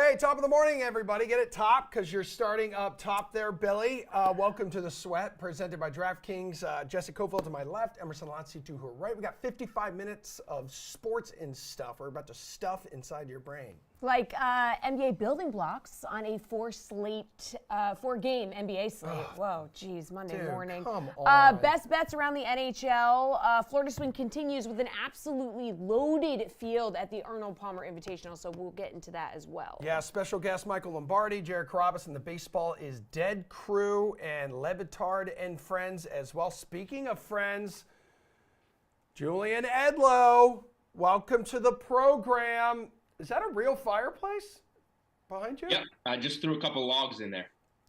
Hey, top of the morning, everybody. Get it top because you're starting up top there, Billy. Welcome to The Sweat, presented by DraftKings. Jesse Cofield to my left, Emerson Lotzi to her right. We got 55 minutes of sports and stuff. We're about to stuff inside your brain. Like NBA building blocks on a four-game NBA slate. Whoa, geez, Monday morning. Come on. Best bets around the NHL. Florida Swing continues with an absolutely loaded field at the Arnold Palmer Invitational, so we'll get into that as well. Yeah, special guest Michael Lombardi, Jared Carabas, and the Baseball is Dead crew, and Levitard and friends as well. Speaking of friends, Julian Edlow, welcome to the program. Is that a real fireplace behind you? Yep, I just threw a couple logs in there.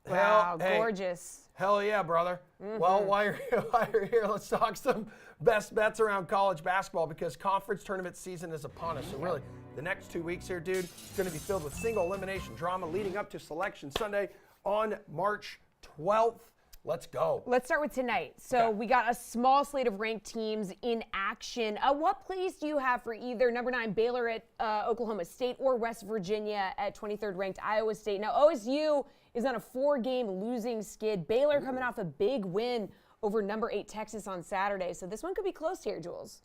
Wow, Hey, gorgeous. hell yeah, brother. Well, while you're here, let's talk some best bets around college basketball because conference tournament season is upon us. So really, the next 2 weeks here, dude, is going to be filled with single elimination drama leading up to Selection Sunday on March 12th. Let's go. Let's start with tonight. So we got a small slate of ranked teams in action. What plays do you have for either number 9 Baylor at Oklahoma State or West Virginia at 23rd ranked Iowa State? Now OSU is on a 4-game losing skid. Baylor coming off a big win over number 8 Texas on Saturday. So this one could be close here, Jules.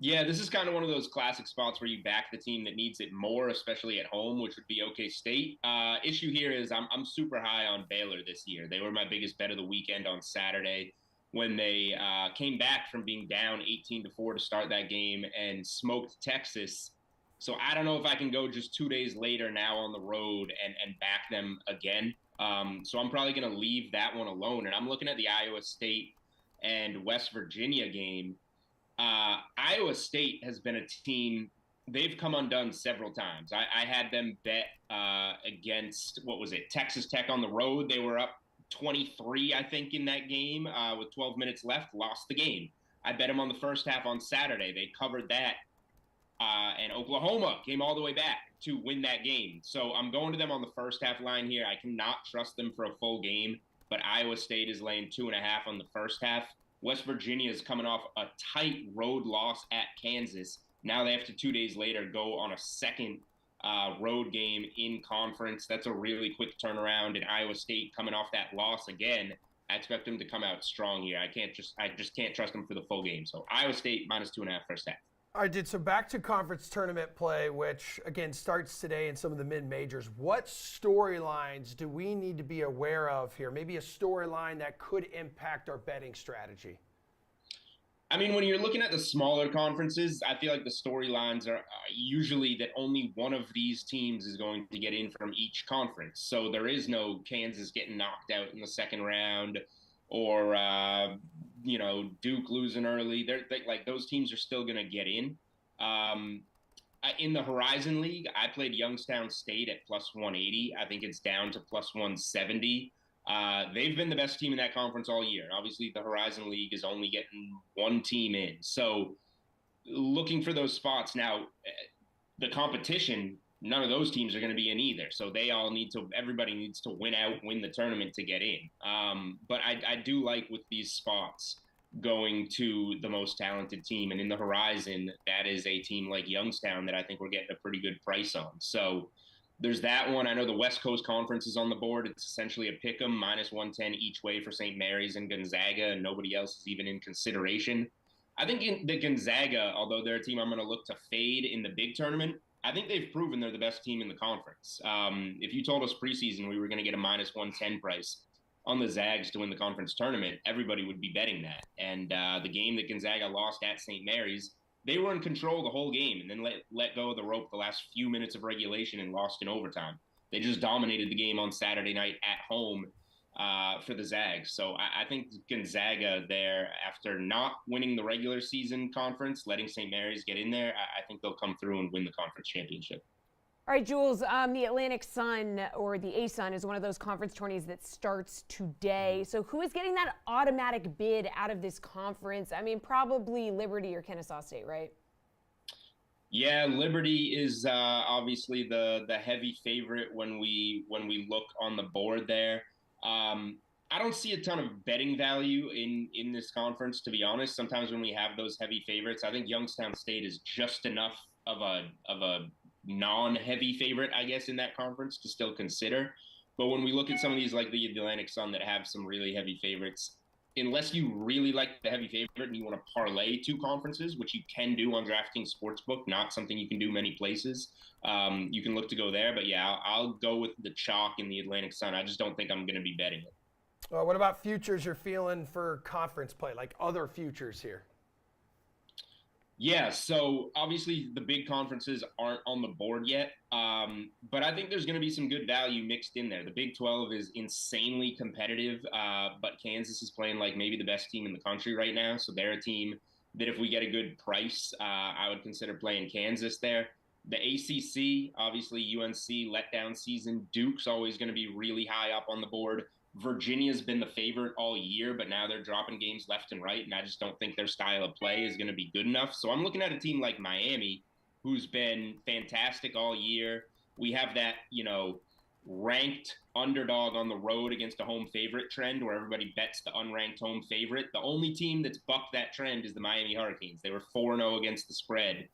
Yeah, this is kind of one of those classic spots where you back the team that needs it more, especially at home, which would be OK State. Issue here is I'm super high on Baylor this year. They were my biggest bet of the weekend on Saturday when they came back from being down 18-4 to start that game and smoked Texas. So I don't know if I can go just 2 days later now on the road and back them again. So I'm probably going to leave that one alone. And I'm looking at the Iowa State and West Virginia game. Iowa State has been a team, they've come undone several times. I had them bet against, Texas Tech on the road. They were up 23, I think, in that game with 12 minutes left, lost the game. I bet them on the first half on Saturday. They covered that. And Oklahoma came all the way back to win that game. So I'm going to them on the first half line here. I cannot trust them for a full game, but Iowa State is laying 2.5 on the first half. West Virginia is coming off a tight road loss at Kansas. Now they have to 2 days later go on a second road game in conference. That's a really quick turnaround. And Iowa State coming off that loss again, I expect them to come out strong here. I just can't trust them for the full game. So Iowa State -2.5 first half. All right, dude, so back to conference tournament play, which, again, starts today in some of the mid-majors. What storylines do we need to be aware of here? Maybe a storyline that could impact our betting strategy. I mean, when you're looking at the smaller conferences, I feel like the storylines are usually that only one of these teams is going to get in from each conference. So there is no Kansas getting knocked out in the second round or Duke losing early. Like those teams are still going to get in. In the Horizon League, I played Youngstown State at +180. I think it's down to +170. They've been the best team in that conference all year. Obviously, the Horizon League is only getting one team in. So looking for those spots. Now, the competition, none of those teams are going to be in either. So everybody needs to win the tournament to get in. But I do like with these spots going to the most talented team. And in the Horizon, that is a team like Youngstown that I think we're getting a pretty good price on. So there's that one. I know the West Coast Conference is on the board. It's essentially a pick 'em, -110 each way for St. Mary's and Gonzaga, and nobody else is even in consideration. I think the Gonzaga, although they're a team I'm going to look to fade in the big tournament, I think they've proven they're the best team in the conference. If you told us preseason we were going to get a -110 price on the Zags to win the conference tournament, everybody would be betting that. And the game that Gonzaga lost at St. Mary's, they were in control the whole game and then let go of the rope the last few minutes of regulation and lost in overtime. They just dominated the game on Saturday night at home for the Zags. So I think Gonzaga there, after not winning the regular season conference, letting St. Mary's get in there, I think they'll come through and win the conference championship. All right, Jules, the Atlantic Sun or the ASUN is one of those conference tourneys that starts today. So who is getting that automatic bid out of this conference? I mean, probably Liberty or Kennesaw State, right? Yeah, Liberty is obviously the heavy favorite when we look on the board there. I don't see a ton of betting value in this conference, to be honest. Sometimes when we have those heavy favorites, I think Youngstown State is just enough of a non-heavy favorite, I guess, in that conference to still consider. But when we look at some of these, like the Atlantic Sun, that have some really heavy favorites, unless you really like the heavy favorite and you want to parlay two conferences, which you can do on DraftKings Sportsbook, not something you can do many places, you can look to go there. But yeah, I'll go with the chalk in the Atlantic Sun. I just don't think I'm going to be betting it. What about futures you're feeling for conference play, like other futures here? Yeah, so obviously the big conferences aren't on the board yet, but I think there's going to be some good value mixed in there. The Big 12 is insanely competitive, but Kansas is playing like maybe the best team in the country right now, so they're a team that if we get a good price, I would consider playing Kansas there. The ACC, obviously UNC letdown season. Duke's always going to be really high up on the board. Virginia's been the favorite all year, but now they're dropping games left and right, and I just don't think their style of play is going to be good enough. So I'm looking at a team like Miami, who's been fantastic all year. We have that, ranked underdog on the road against a home favorite trend where everybody bets the unranked home favorite. The only team that's bucked that trend is the Miami Hurricanes. They were 4-0 against the spread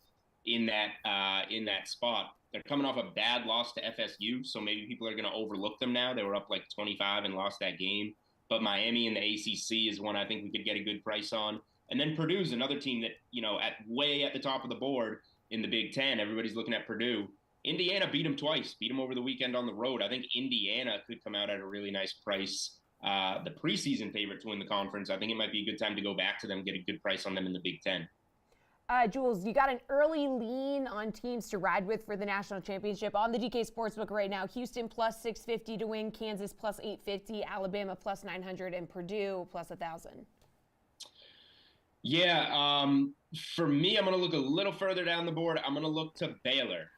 in that spot. They're coming off a bad loss to FSU, so maybe people are going to overlook them now. They were up like 25 and lost that game. But Miami in the ACC is one I think we could get a good price on. And then Purdue's another team that, way at the top of the board in the Big Ten. Everybody's looking at Purdue. Indiana beat them twice, beat them over the weekend on the road. I think Indiana could come out at a really nice price. The preseason favorite to win the conference, I think it might be a good time to go back to them, get a good price on them in the Big Ten. Jules, you got an early lean on teams to ride with for the national championship on the DK Sportsbook right now. Houston plus 650 to win, Kansas plus 850, Alabama plus 900, and Purdue plus 1,000. Yeah, for me, I'm going to look a little further down the board. I'm going to look to Baylor.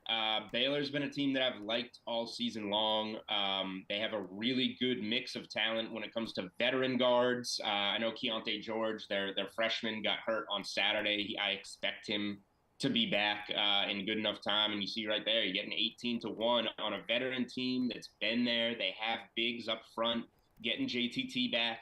Baylor's been a team that I've liked all season long. They have a really good mix of talent when it comes to veteran guards. I know Keontae George, their freshman, got hurt on Saturday. I expect him to be back in good enough time. And you see right there, you're getting 18-1 on a veteran team that's been there. They have bigs up front. Getting JTT back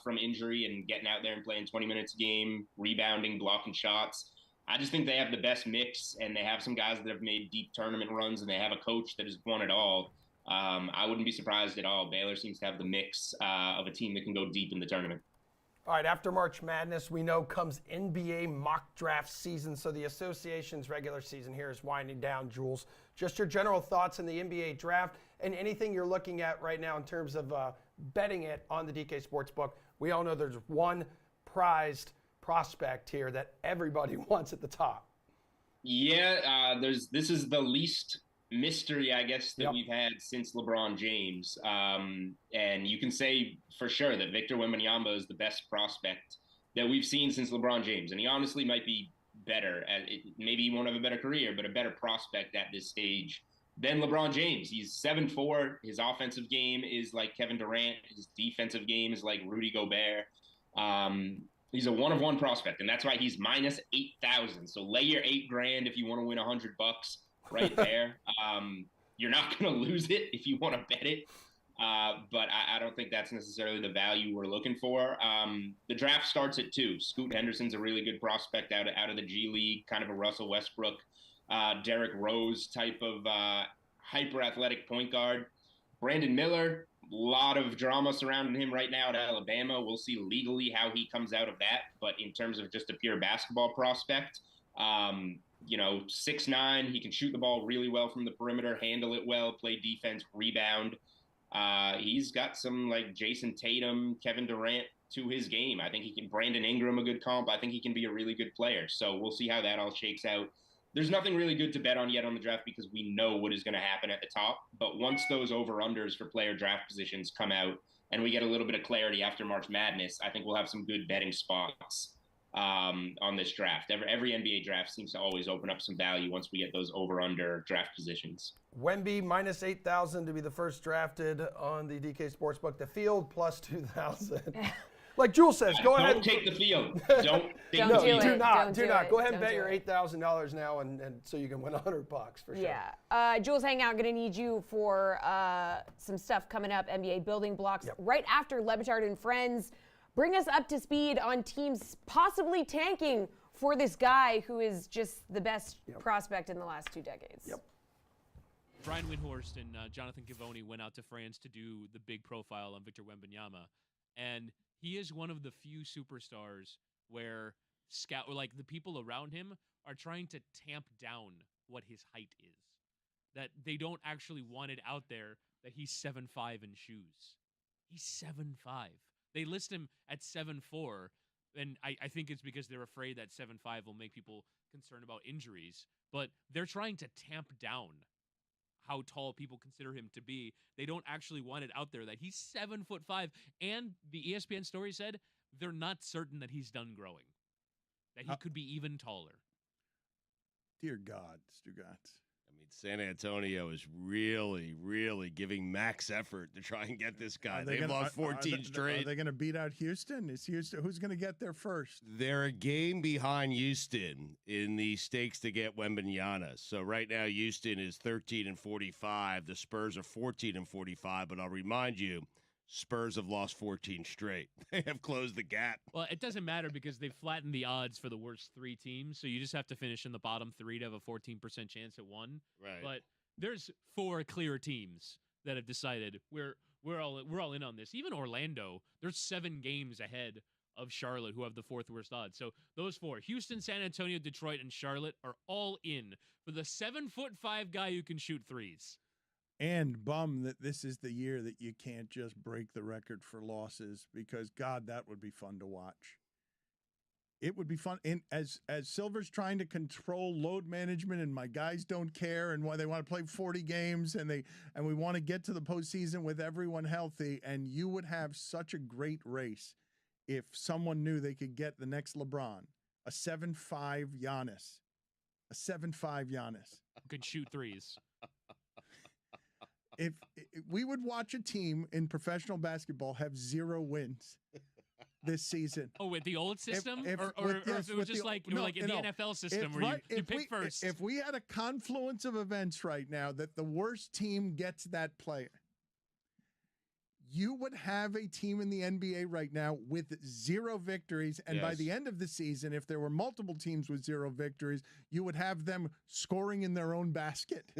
from injury and getting out there and playing 20 minutes a game, rebounding, blocking shots. I just think they have the best mix, and they have some guys that have made deep tournament runs, and they have a coach that has won it all. I wouldn't be surprised at all. Baylor seems to have the mix of a team that can go deep in the tournament. All right, after March Madness, we know comes NBA mock draft season, so the association's regular season here is winding down. Jules, just your general thoughts on the NBA draft and anything you're looking at right now in terms of betting it on the DK Sportsbook. We all know there's one prized prospect here that everybody wants at the top. Yeah, this is the least mystery, I guess, that we've had since LeBron James. And you can say for sure that Victor Wembanyama is the best prospect that we've seen since LeBron James. And he honestly might be better. Maybe he won't have a better career, but a better prospect at this stage than LeBron James. He's 7'4". His offensive game is like Kevin Durant. His defensive game is like Rudy Gobert. He's a one-of-one prospect, and that's why he's minus 8,000. So lay your $8,000 if you want to win $100 right there. You're not going to lose it if you want to bet it. But I don't think that's necessarily the value we're looking for. The draft starts at 2. Scoot Henderson's a really good prospect out of the G League, kind of a Russell Westbrook, Derrick Rose type of hyper-athletic point guard. Brandon Miller, a lot of drama surrounding him right now at Alabama. We'll see legally how he comes out of that. But in terms of just a pure basketball prospect, 6'9", he can shoot the ball really well from the perimeter, handle it well, play defense, rebound. He's got some like Jason Tatum, Kevin Durant to his game. I think he can. Brandon Ingram, a good comp. I think he can be a really good player. So we'll see how that all shakes out. There's nothing really good to bet on yet on the draft because we know what is going to happen at the top. But once those over-unders for player draft positions come out and we get a little bit of clarity after March Madness, I think we'll have some good betting spots on this draft. Every NBA draft seems to always open up some value once we get those over-under draft positions. Wemby minus 8,000 to be the first drafted on the DK Sportsbook. The field plus 2,000. Like Jules says, go ahead. Don't take the field. Don't take Don't the do field. it. Do not. Don't Do do not. it. Go ahead and Don't bet do your it. $8,000 now, and so you can win $100 for sure. Yeah. Jules, hang out. Going to need you for some stuff coming up, NBA building blocks. Yep. Right after Le Batard and Friends, bring us up to speed on teams possibly tanking for this guy who is just the best prospect in the last 2 decades. Yep. Brian Windhorst and Jonathan Givoni went out to France to do the big profile on Victor Wembanyama, and he is one of the few superstars where the people around him are trying to tamp down what his height is. That they don't actually want it out there that he's 7'5" in shoes. He's 7'5". They list him at 7'4", and I think it's because they're afraid that 7'5" will make people concerned about injuries. But they're trying to tamp down how tall people consider him to be. They don't actually want it out there that he's 7'5", and the ESPN story said they're not certain that he's done growing, that he could be even taller. Dear God, Stugotz. I mean, San Antonio is really, really giving max effort to try and get this guy. They've lost 14 straight. Are they going to beat out Houston? Who's going to get there first? They're a game behind Houston in the stakes to get Wembanyama. So right now, Houston is 13-45. The Spurs are 14-45. But I'll remind you, Spurs have lost 14 straight. They have closed the gap. Well, it doesn't matter because they've flattened the odds for the worst 3 teams. So you just have to finish in the bottom 3 to have a 14% chance at one. Right. But there's 4 clear teams that have decided we're all in on this. Even Orlando, there's 7 games ahead of Charlotte, who have the 4th worst odds. So those 4, Houston, San Antonio, Detroit, and Charlotte, are all in for the 7'5" guy who can shoot threes. And bum that this is the year that you can't just break the record for losses, because God, that would be fun to watch. It would be fun. And as Silver's trying to control load management, and my guys don't care, and why they want to play 40 games, and we want to get to the postseason with everyone healthy, and you would have such a great race if someone knew they could get the next LeBron, a 7'5" Giannis, Who can shoot threes. If we would watch a team in professional basketball have 0 wins this season. Oh, with the old system? If it was just like in the NFL system where you pick first? If we had a confluence of events right now that the worst team gets that player, you would have a team in the NBA right now with 0 victories. And by the end of the season, if there were multiple teams with 0 victories, you would have them scoring in their own basket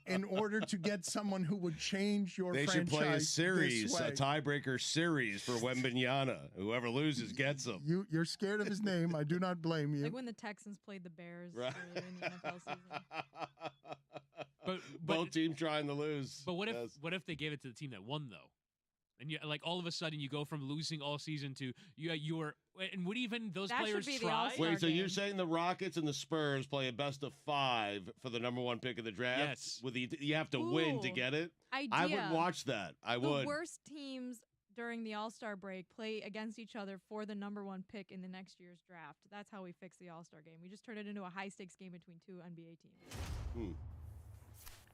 in order to get someone who would change your franchise. They should play a series, a tiebreaker series for Wembanyama. Whoever loses gets him. You're scared of his name. I do not blame you. Like when the Texans played the Bears earlier in the NFL season. But both teams trying to lose. But what if they gave it to the team that won, though? And all of a sudden you go from losing all season to you were, and would even those that players should be try? Wait, so you're saying the Rockets and the Spurs play a best of 5 for the number 1 pick of the draft? Yes. You have to win to get it? Idea. I would watch that. I would. The worst teams during the All-Star break play against each other for the number 1 pick in the next year's draft. That's how we fix the All-Star game. We just turn it into a high-stakes game between 2 NBA teams.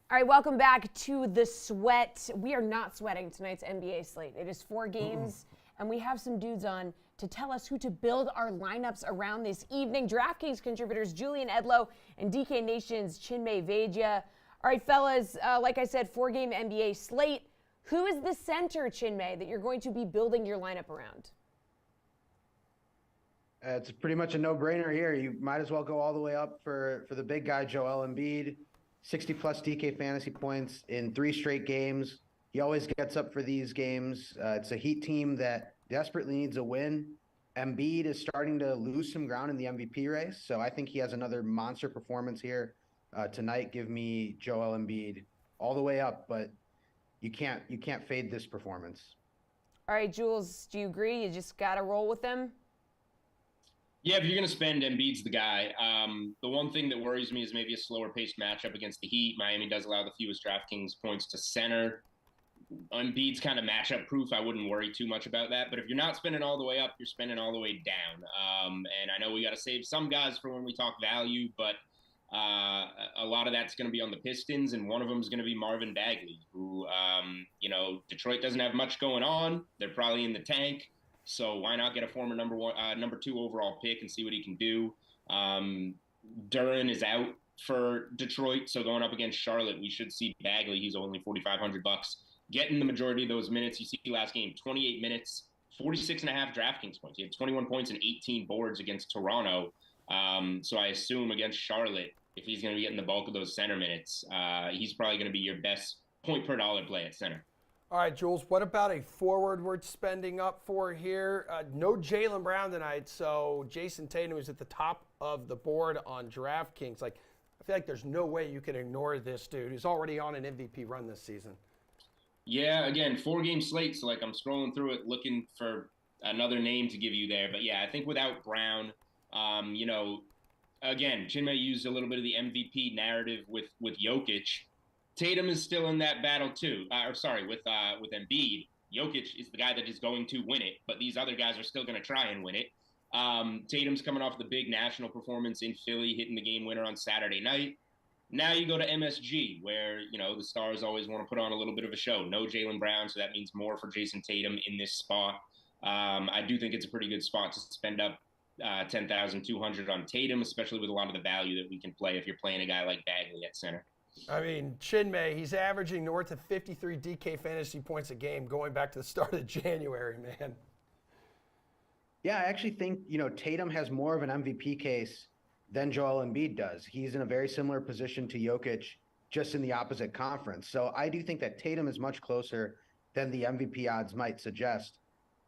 All right, welcome back to The Sweat. We are not sweating tonight's NBA slate. It is 4 games, and we have some dudes on to tell us who to build our lineups around this evening. DraftKings contributors Julian Edlow and DK Nation's Chinmay Vaidya. All right, fellas, like I said, 4-game NBA slate. Who is the center, Chinmay, that you're going to be building your lineup around? It's pretty much a no-brainer here. You might as well go all the way up for the big guy, Joel Embiid. 60-plus DK fantasy points in 3 straight games. He always gets up for these games. It's a Heat team that desperately needs a win. Embiid is starting to lose some ground in the MVP race, so I think he has another monster performance here tonight. Give me Joel Embiid all the way up, but you can't fade this performance. All right, Jules, do you agree? You just got to roll with them? Yeah, if you're going to spend, Embiid's the guy. The one thing that worries me is maybe a slower-paced matchup against the Heat. Miami does allow the fewest DraftKings points to center. Embiid's kind of matchup-proof. I wouldn't worry too much about that. But if you're not spending all the way up, you're spending all the way down. And I know we got to save some guys for when we talk value, but a lot of that's going to be on the Pistons, and one of them is going to be Marvin Bagley, who, Detroit doesn't have much going on. They're probably in the tank. So why not get a former number 2 overall pick and see what he can do? Duran is out for Detroit, so going up against Charlotte, we should see Bagley. He's only $4,500, getting the majority of those minutes. You see last game, 28 minutes, 46.5 DraftKings points. He had 21 points and 18 boards against Toronto. So I assume against Charlotte, if he's going to be getting the bulk of those center minutes, he's probably going to be your best point per dollar play at center. All right, Jules, what about a forward we're spending up for here? No Jaylen Brown tonight, so Jason Tatum is at the top of the board on DraftKings. Like, I feel like there's no way you can ignore this dude who's already on an MVP run this season. Yeah, again, 4-game slate, so like I'm scrolling through it looking for another name to give you there. But yeah, I think without Brown, again, Chinmay used a little bit of the MVP narrative with Jokic. Tatum is still in that battle too. With Embiid. Jokic is the guy that is going to win it, but these other guys are still going to try and win it. Tatum's coming off the big national performance in Philly, hitting the game winner on Saturday night. Now you go to MSG, where, the Stars always want to put on a little bit of a show. No Jaylen Brown, so that means more for Jason Tatum in this spot. I do think it's a pretty good spot to spend up $10,200 on Tatum, especially with a lot of the value that we can play if you're playing a guy like Bagley at center. I mean, Chinmay, he's averaging north of 53 DK fantasy points a game going back to the start of January, man. Yeah, I actually think, Tatum has more of an MVP case than Joel Embiid does. He's in a very similar position to Jokic, just in the opposite conference. So I do think that Tatum is much closer than the MVP odds might suggest.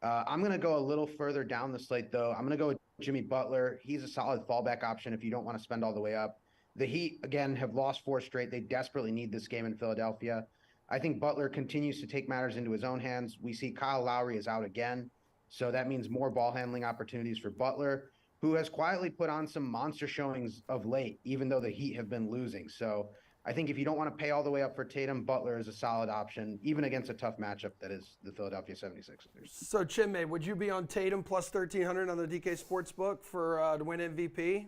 I'm going to go a little further down the slate, though. I'm going to go with Jimmy Butler. He's a solid fallback option if you don't want to spend all the way up. The Heat, again, have lost 4 straight. They desperately need this game in Philadelphia. I think Butler continues to take matters into his own hands. We see Kyle Lowry is out again, so that means more ball handling opportunities for Butler, who has quietly put on some monster showings of late, even though the Heat have been losing. So I think if you don't want to pay all the way up for Tatum, Butler is a solid option, even against a tough matchup that is the Philadelphia 76ers. So, Chinmay, would you be on Tatum plus 1,300 on the DK Sportsbook for to win MVP?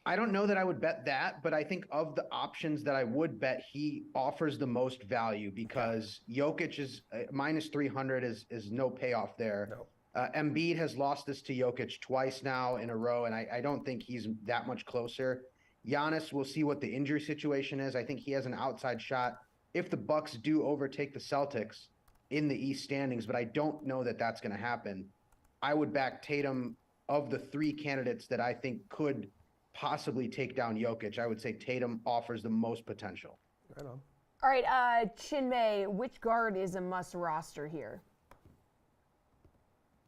I don't know that I would bet that, but I think of the options that I would bet, he offers the most value because Jokic is minus 300 is no payoff there. No. Embiid has lost this to Jokic twice now in a row, and I don't think he's that much closer. Giannis, we'll see what the injury situation is. I think he has an outside shot if the Bucks do overtake the Celtics in the East standings, but I don't know that that's going to happen. I would back Tatum. Of the 3 candidates that I think could possibly take down Jokic, I would say Tatum offers the most potential. Right on. All right, Chinmay, which guard is a must roster here?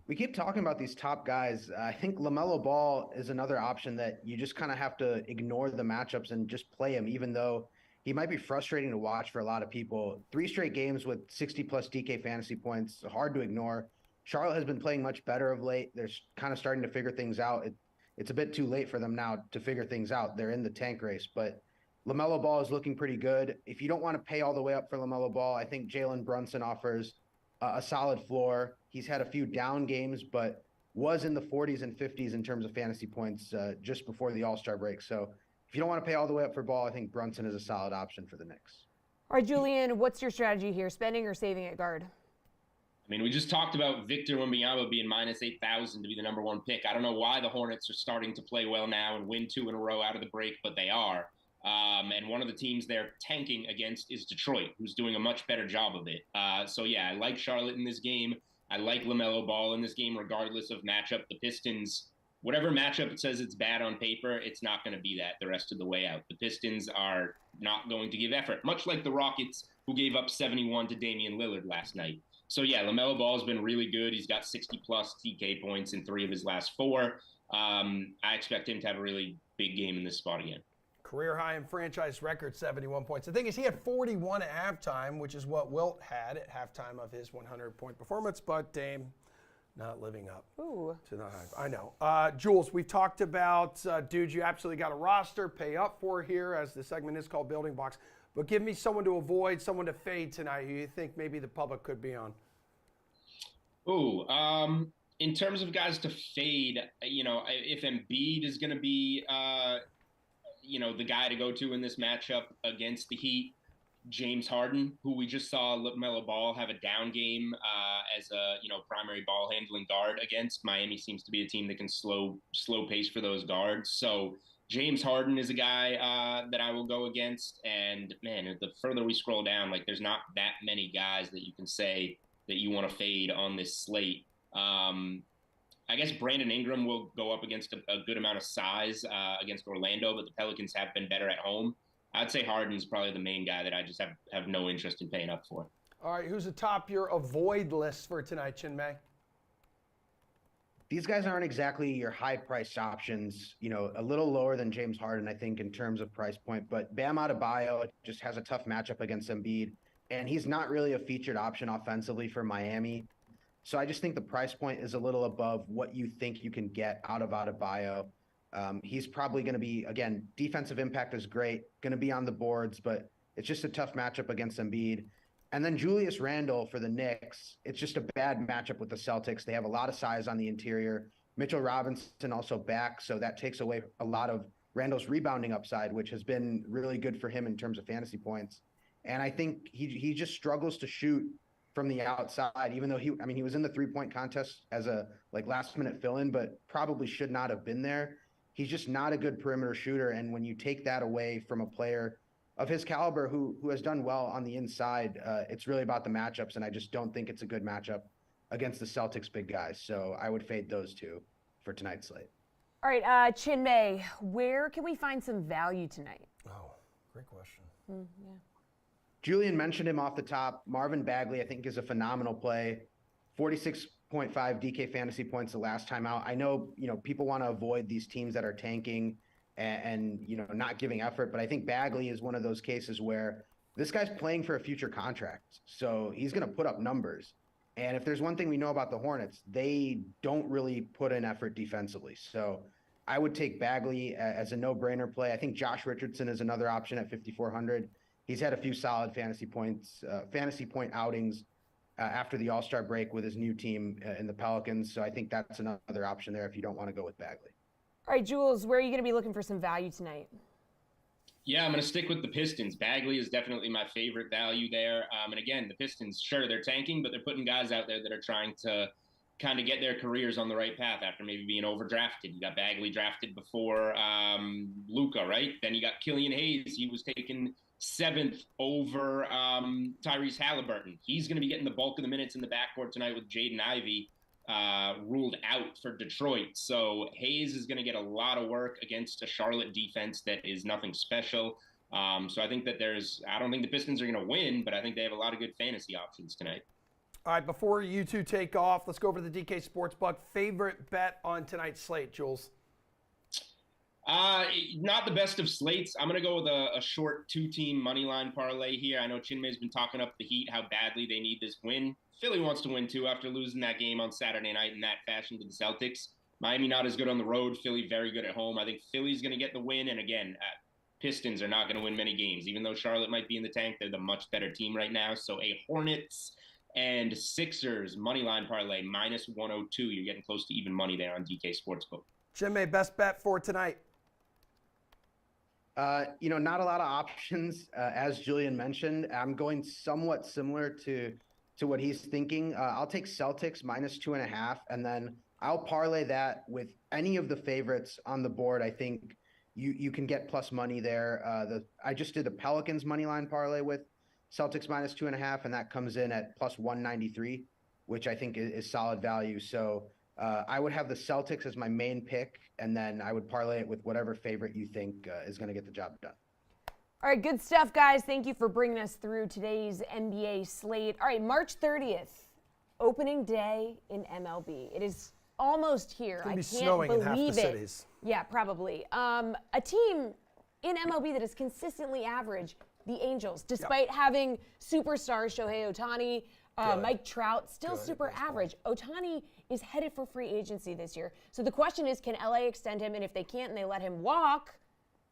We keep talking about these top guys. I think LaMelo Ball is another option that you just kind of have to ignore the matchups and just play him, even though he might be frustrating to watch for a lot of people. 3 straight games with 60-plus DK fantasy points, hard to ignore. Charlotte has been playing much better of late. They're kind of starting to figure things out. It's a bit too late for them now to figure things out. They're in the tank race, but LaMelo Ball is looking pretty good. If you don't want to pay all the way up for LaMelo Ball, I think Jalen Brunson offers a solid floor. He's had a few down games, but was in the 40s and 50s in terms of fantasy points just before the All-Star break. So if you don't want to pay all the way up for Ball, I think Brunson is a solid option for the Knicks. All right, Julian, what's your strategy here? Spending or saving at guard? I mean, we just talked about Victor Wembanyama being minus 8,000 to be the number 1 pick. I don't know why the Hornets are starting to play well now and win 2 in a row out of the break, but they are. And one of the teams they're tanking against is Detroit, who's doing a much better job of it. So, yeah, I like Charlotte in this game. I like LaMelo Ball in this game, regardless of matchup. The Pistons, whatever matchup it says it's bad on paper, it's not going to be that the rest of the way out. The Pistons are not going to give effort, much like the Rockets, who gave up 71 to Damian Lillard last night. So, yeah, LaMelo Ball has been really good. He's got 60-plus TK points in 3 of his last 4. I expect him to have a really big game in this spot again. Career high in franchise record, 71 points. The thing is, he had 41 at halftime, which is what Wilt had at halftime of his 100-point performance, but Dame not living up to the hype. I know. Jules, we've talked about dudes you absolutely got a roster, pay up for here, as the segment is called Building Blocks. But give me someone to avoid, someone to fade tonight who you think maybe the public could be on. In terms of guys to fade, if Embiid is going to be, the guy to go to in this matchup against the Heat, James Harden, who we just saw LaMelo Ball have a down game as a primary ball handling guard against. Miami seems to be a team that can slow pace for those guards. So James Harden is a guy that I will go against. And man, the further we scroll down, there's not that many guys that you can say that you want to fade on this slate. I guess Brandon Ingram will go up against a good amount of size against Orlando, but the Pelicans have been better at home. I'd say Harden's probably the main guy that I just have no interest in paying up for. All right, who's atop your avoid list for tonight, Chinmay? These guys aren't exactly your high-priced options, a little lower than James Harden, I think, in terms of price point. But Bam Adebayo just has a tough matchup against Embiid, and he's not really a featured option offensively for Miami. So I just think the price point is a little above what you think you can get out of Adebayo. He's probably going to be, again, defensive impact is great, going to be on the boards, but it's just a tough matchup against Embiid. And then Julius Randle for the Knicks, it's just a bad matchup with the Celtics. They have a lot of size on the interior. Mitchell Robinson also back, so that takes away a lot of Randle's rebounding upside, which has been really good for him in terms of fantasy points. And I think he just struggles to shoot from the outside, even though he was in the 3-point contest as a last minute fill-in, but probably should not have been there. He's just not a good perimeter shooter. And when you take that away from a player of his caliber who has done well on the inside, it's really about the matchups. And I just don't think it's a good matchup against the Celtics big guys. So I would fade those two for tonight's slate. All right, Chinmay, where can we find some value tonight? Oh, great question. Yeah. Julian mentioned him off the top. Marvin Bagley, I think, is a phenomenal play. 46.5 DK fantasy points the last time out. I know, people want to avoid these teams that are tanking and not giving effort, but I think Bagley is one of those cases where this guy's playing for a future contract. So he's going to put up numbers. And if there's one thing we know about the Hornets, they don't really put in effort defensively. So I would take Bagley as a no-brainer play. I think Josh Richardson is another option at 5,400. He's had a few solid fantasy point outings after the All-Star break with his new team in the Pelicans. So I think that's another option there if you don't want to go with Bagley. All right, Jules, where are you going to be looking for some value tonight? Yeah, I'm going to stick with the Pistons. Bagley is definitely my favorite value there. And again, the Pistons, sure, they're tanking, but they're putting guys out there that are trying to kind of get their careers on the right path after maybe being overdrafted. You got Bagley drafted before Luka, right? Then you got Killian Hayes. He was taken 7th over Tyrese Halliburton. He's going to be getting the bulk of the minutes in the backcourt tonight with Jaden Ivey ruled out for Detroit. So Hayes is going to get a lot of work against a Charlotte defense that is nothing special. So I think that I don't think the Pistons are going to win, but I think they have a lot of good fantasy options tonight. All right, before you two take off, let's go over the DK Sportsbook. Favorite bet on tonight's slate, Jules? Not the best of slates. I'm going to go with a short 2-team money line parlay here. I know Chinmay's been talking up the Heat, how badly they need this win. Philly wants to win too after losing that game on Saturday night in that fashion to the Celtics. Miami not as good on the road. Philly very good at home. I think Philly's going to get the win. And again, Pistons are not going to win many games. Even though Charlotte might be in the tank, they're the much better team right now. So a Hornets and Sixers money line parlay -102. You're getting close to even money there on DK Sportsbook. Chinmay, best bet for tonight? Not a lot of options, as Julian mentioned. I'm going somewhat similar to what he's thinking. I'll take Celtics -2.5, and then I'll parlay that with any of the favorites on the board. I think you can get plus money there. I just did the Pelicans money line parlay with Celtics -2.5, and that comes in at +193, which I think is solid value. So I would have the Celtics as my main pick, and then I would parlay it with whatever favorite you think is going to get the job done. All right, good stuff, guys. Thank you for bringing us through today's NBA slate. All right, March 30th, opening day in MLB. It is almost here. It's going to be I can't snowing in believe half the it. cities. Yeah, probably. A team in MLB that is consistently average, the Angels, despite having superstars Shohei Ohtani, Mike Trout, still super average. Ohtani is headed for free agency this year. So the question is, can LA extend him? And if they can't and they let him walk,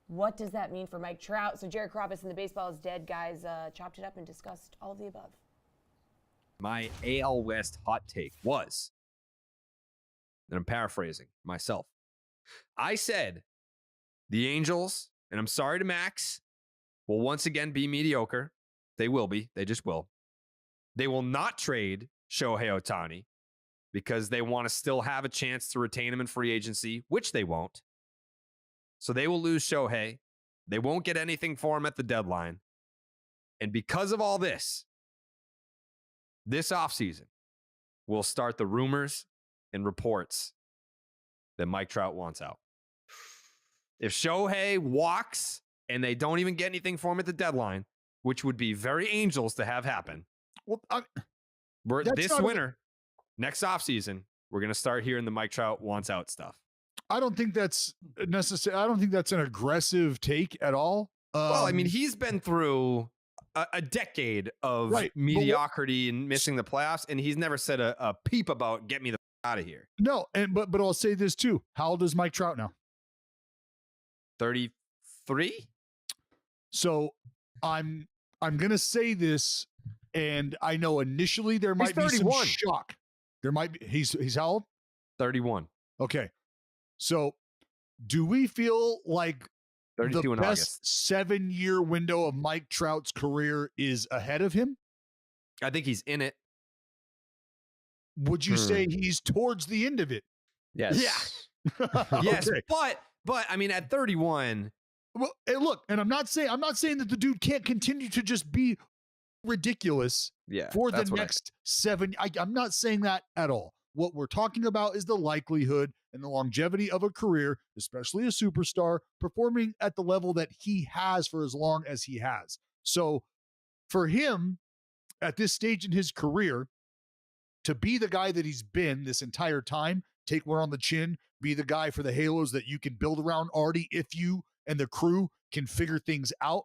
what does that mean for Mike Trout? So Jared Kroppis and the Baseball is Dead guys chopped it up and discussed all of the above. My AL West hot take was, and I'm paraphrasing myself, I said the Angels, and I'm sorry to Max, will once again be mediocre. They will be. They just will. They will not trade Shohei Ohtani because they want to still have a chance to retain him in free agency, which they won't. So they will lose Shohei. They won't get anything for him at the deadline. And because of all this offseason will start the rumors and reports that Mike Trout wants out. If Shohei walks and they don't even get anything for him at the deadline, which would be very Angels to have happen. Well, This winter, next offseason, we're going to start hearing the Mike Trout wants out stuff. I don't think that's necessary. I don't think that's an aggressive take at all. Well, I mean, he's been through a decade of mediocrity and missing the playoffs, and he's never said a peep about get me the out of here. No, but I'll say this too. How old is Mike Trout now? 33. So I'm gonna say this, and I know initially there might be some shock. There might be. He's how old? 31. Okay. So do we feel like 32 the in best August. 7-year window of Mike Trout's career is ahead of him? I think he's in it. Would you say he's towards the end of it? Yes. Yeah. Yes, but I mean, at 31. Well, hey, look, and I'm not saying that the dude can't continue to just be ridiculous for the next 7. I'm not saying that at all. What we're talking about is the likelihood and the longevity of a career, especially a superstar, performing at the level that he has for as long as he has. So for him, at this stage in his career, to be the guy that he's been this entire time, take one on the chin, be the guy for the halos that you can build around Artie if you and the crew can figure things out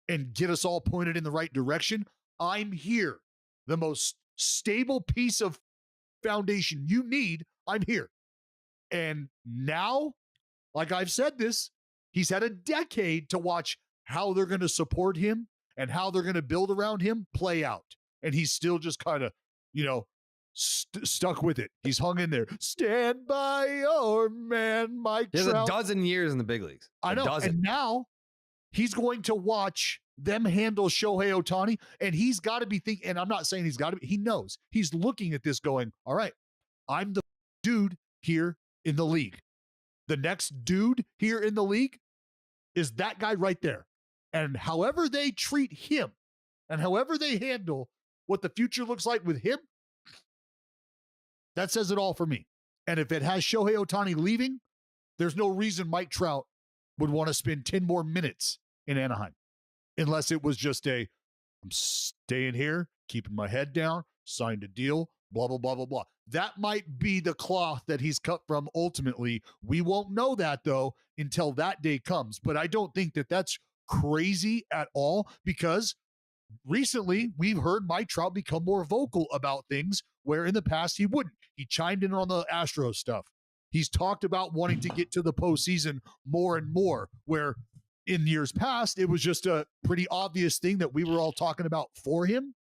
and get us all pointed in the right direction. I'm here. The most stable piece of foundation you need, I'm here. And now, like I've said this, he's had a decade to watch how they're going to support him and how they're going to build around him play out. And he's still just kind of, stuck with it. He's hung in there. Stand by your man, Mike Trout. There's a dozen years in the big leagues. I know. And now he's going to watch them handle Shohei Ohtani, and he's got to be thinking, and I'm not saying he's got to be, he knows. He's looking at this going, all right, I'm the dude here in the league. The next dude here in the league is that guy right there. And however they treat him and however they handle what the future looks like with him, that says it all for me. And if it has Shohei Ohtani leaving, there's no reason Mike Trout would want to spend 10 more minutes in Anaheim. Unless it was just I'm staying here, keeping my head down, signed a deal, blah, blah, blah, blah, blah. That might be the cloth that he's cut from ultimately. We won't know that, though, until that day comes. But I don't think that that's crazy at all, because recently we've heard Mike Trout become more vocal about things where in the past he wouldn't. He chimed in on the Astros stuff. He's talked about wanting to get to the postseason more and more, where in years past, it was just a pretty obvious thing that we were all talking about for him.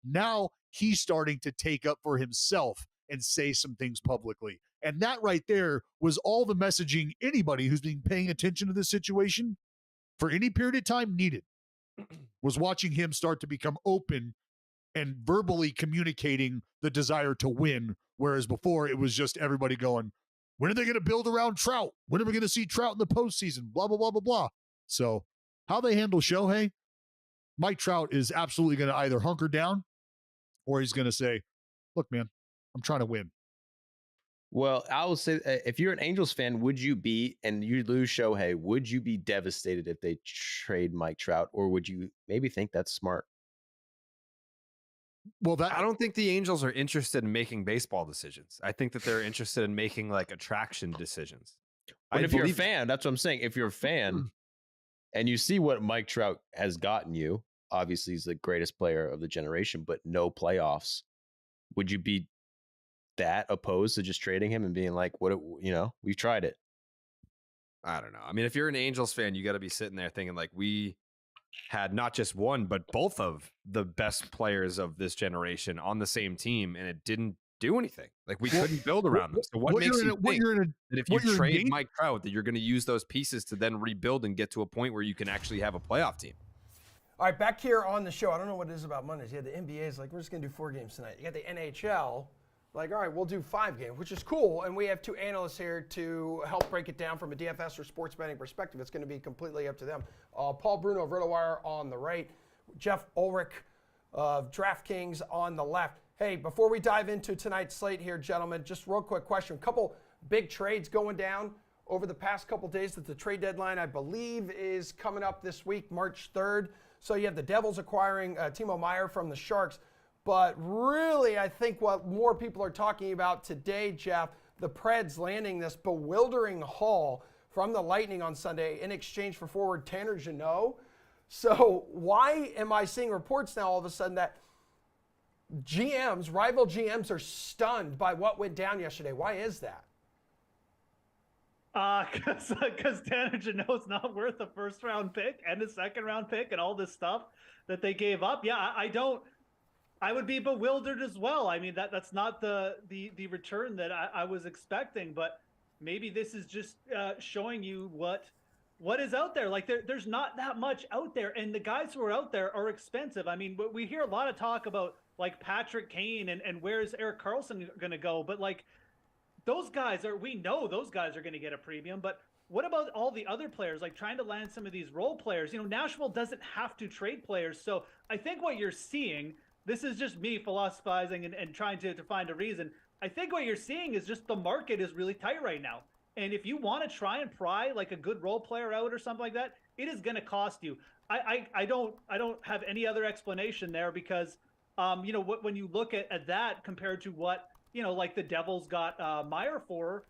Now he's starting to take up for himself and say some things publicly. And that right there was all the messaging anybody who's been paying attention to this situation for any period of time needed, was watching him start to become open and verbally communicating the desire to win. Whereas before it was just everybody going, when are they going to build around Trout? When are we going to see Trout in the postseason? Blah, blah, blah, blah, blah. So how they handle Shohei, Mike Trout is absolutely going to either hunker down or he's going to say, look, man, I'm trying to win. Well, I will say, if you're an Angels fan, would you be, and you lose Shohei, would you be devastated if they trade Mike Trout, or would you maybe think that's smart? Well, I don't think the Angels are interested in making baseball decisions. I think that they're interested in making like attraction decisions. But if you're a fan, that's what I'm saying. If you're a fan and you see what Mike Trout has gotten you, obviously he's the greatest player of the generation, but no playoffs. Would you be that opposed to just trading him and being like, we've tried it? I don't know. I mean, if you're an Angels fan, you got to be sitting there thinking like, we had not just one, but both of the best players of this generation on the same team, and it didn't do anything. Like, we couldn't build around them. So what makes you think that if you trade Mike Trout, that you're going to use those pieces to then rebuild and get to a point where you can actually have a playoff team? All right, back here on the show, I don't know what it is about Mondays. You had the NBA's like, we're just going to do 4 games tonight. You got the NHL, like, all right, we'll do 5 games, which is cool. And we have 2 analysts here to help break it down from a DFS or sports betting perspective. It's going to be completely up to them. Paul Bruno of RotoWire on the right, Jeff Ulrich of DraftKings on the left. Hey, before we dive into tonight's slate here, gentlemen, just real quick question. A couple big trades going down over the past couple days. That the trade deadline, I believe, is coming up this week, March 3rd. So you have the Devils acquiring Timo Meier from the Sharks. But really, I think what more people are talking about today, Jeff, the Preds landing this bewildering haul from the Lightning on Sunday in exchange for forward Tanner Jeannot. So why am I seeing reports now all of a sudden that GMs, rival GMs, are stunned by what went down yesterday? Why is that? Because Tanner Jeannot's not worth a first-round pick and a second-round pick and all this stuff that they gave up. Yeah, I would be bewildered as well. I mean, that's not the return that I was expecting, but maybe this is just showing you what is out there. Like there's not that much out there, and the guys who are out there are expensive. I mean, we hear a lot of talk about like Patrick Kane and where's Erik Karlsson going to go, but like those guys we know those guys are going to get a premium, but what about all the other players, like trying to land some of these role players? You know, Nashville doesn't have to trade players. So I think what you're seeing, this is just me philosophizing and trying to find a reason. I think what you're seeing is just the market is really tight right now. And if you want to try and pry like a good role player out or something like that, it is going to cost you. I don't have any other explanation there because, you know, when you look at that compared to what, you know, like the Devils got Meier for,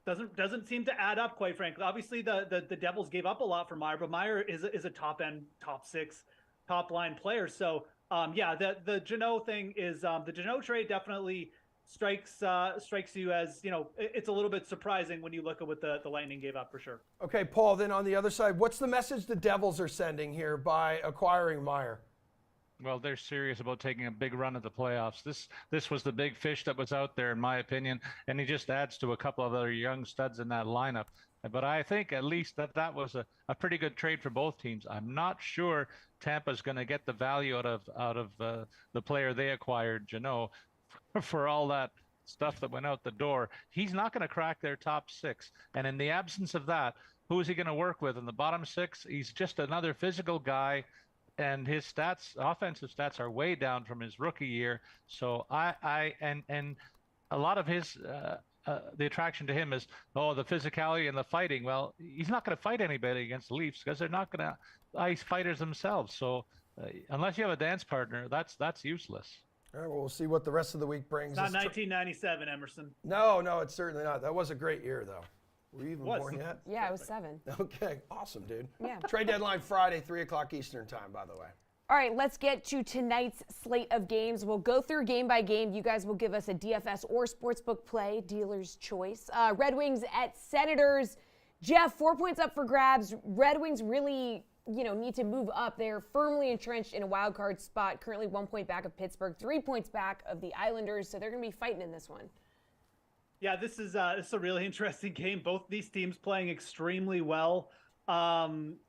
doesn't seem to add up, quite frankly. Obviously, the Devils gave up a lot for Meier, but Meier is a top end, top six, top line player. So yeah, the Jeannot thing is the Jeannot trade definitely strikes you as, you know, it's a little bit surprising when you look at what the Lightning gave up for sure. Okay, Paul, then on the other side, what's the message the Devils are sending here by acquiring Meier? Well, they're serious about taking a big run at the playoffs. This was the big fish that was out there, in my opinion, and he just adds to a couple of other young studs in that lineup. But I think at least that was a pretty good trade for both teams. I'm not sure Tampa's going to get the value out of the player they acquired, Jeannot, for all that stuff that went out the door. He's not going to crack their top six. And in the absence of that, who is he going to work with in the bottom six? He's just another physical guy. And his stats, offensive stats, are way down from his rookie year. So and a lot of his the attraction to him is the physicality and the fighting. Well, he's not going to fight anybody against the Leafs because they're not going to ice fighters themselves. So unless you have a dance partner, that's useless. All right, well, we'll see what the rest of the week brings. Not 1997, Emerson. No, it's certainly not. That was a great year, though. Were you even born yet? Yeah, I was 7. Okay, awesome, dude. Yeah. Trade deadline Friday, 3 o'clock Eastern time, by the way. All right, let's get to tonight's slate of games. We'll go through game by game. You guys will give us a DFS or sportsbook play, dealer's choice. Red Wings at Senators. Jeff, 4 points up for grabs. Red Wings really, need to move up. They're firmly entrenched in a wild card spot, currently 1 point back of Pittsburgh, 3 points back of the Islanders, so they're going to be fighting in this one. Yeah, this is a really interesting game. Both these teams playing extremely well. I'm